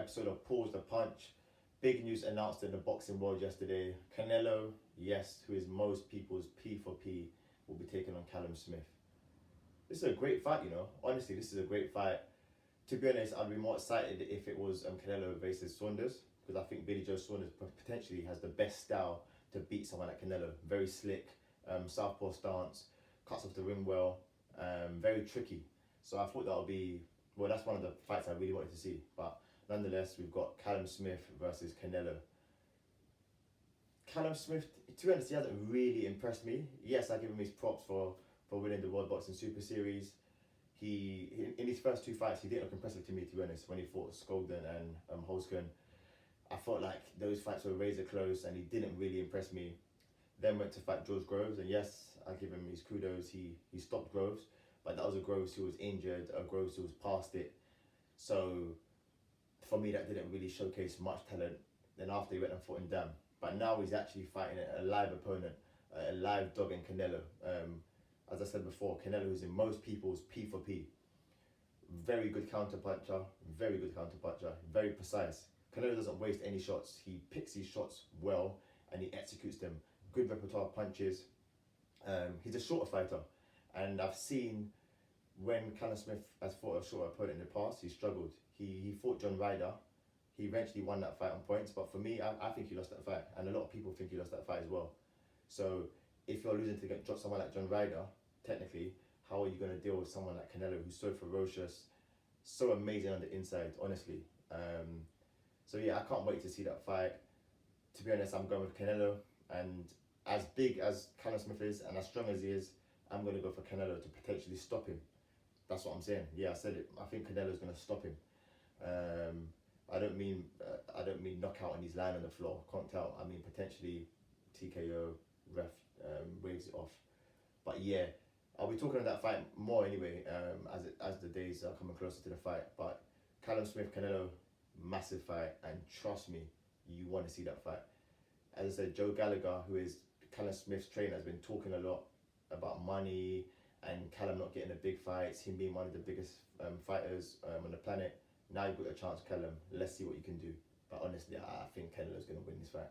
episode of Pause the Punch. Big news announced in the boxing world yesterday. Canelo, yes, who is most people's P for P, will be taking on Callum Smith. This is a great fight, you know. Honestly, this is a great fight. To be honest, I'd be more excited if it was Canelo versus Saunders, because I think Billy Joe Saunders potentially has the best style to beat someone like Canelo. Very slick, southpaw stance, cuts off the ring well, very tricky. So I thought that would be, well, that's one of the fights I really wanted to see. But nonetheless, we've got Callum Smith versus Canelo. Callum Smith, to be honest, he hasn't really impressed me. Yes, I give him his props for winning the World Boxing Super Series. He in his first two fights, he didn't look impressive to me, to be honest, when he fought Skolden and Holzken. I felt like those fights were razor close and he didn't really impress me. Then went to fight George Groves, and yes, I give him his kudos. He stopped Groves, but that was a Groves who was injured, a Groves who was past it. So for me, that didn't really showcase much talent. Then after he went and fought in Dam. But now he's actually fighting a live opponent, a live dog in Canelo. As I said before, Canelo is in most people's P for P. Very good counter puncher, very precise. Canelo doesn't waste any shots. He picks his shots well and he executes them. Good repertoire of punches. He's a shorter fighter, and I've seen when Callum Smith has fought a shorter opponent in the past, he struggled. He fought John Ryder. He eventually won that fight on points, but for me, I think he lost that fight, and a lot of people think he lost that fight as well. So if you're losing to someone like John Ryder, technically, how are you going to deal with someone like Canelo, who's so ferocious, so amazing on the inside, honestly. So yeah, I can't wait to see that fight. To be honest, I'm going with Canelo, and as big as Callum Smith is and as strong as he is, I'm going to go for Canelo to potentially stop him. That's what I'm saying. Yeah, I said it. I think Canelo's going to stop him. I don't mean knockout on his line on the floor. Can't tell. I mean potentially TKO, ref waves it off. But yeah, I'll be talking about that fight more anyway, as the days are coming closer to the fight. But Callum Smith, Canelo, massive fight, and trust me, you want to see that fight. As I said, Joe Gallagher, who is Callum Smith's trainer, has been talking a lot about money and Callum not getting the big fights, him being one of the biggest fighters on the planet. Now you've got a chance, Callum. Let's see what you can do. But honestly, I think Canelo's going to win this fight.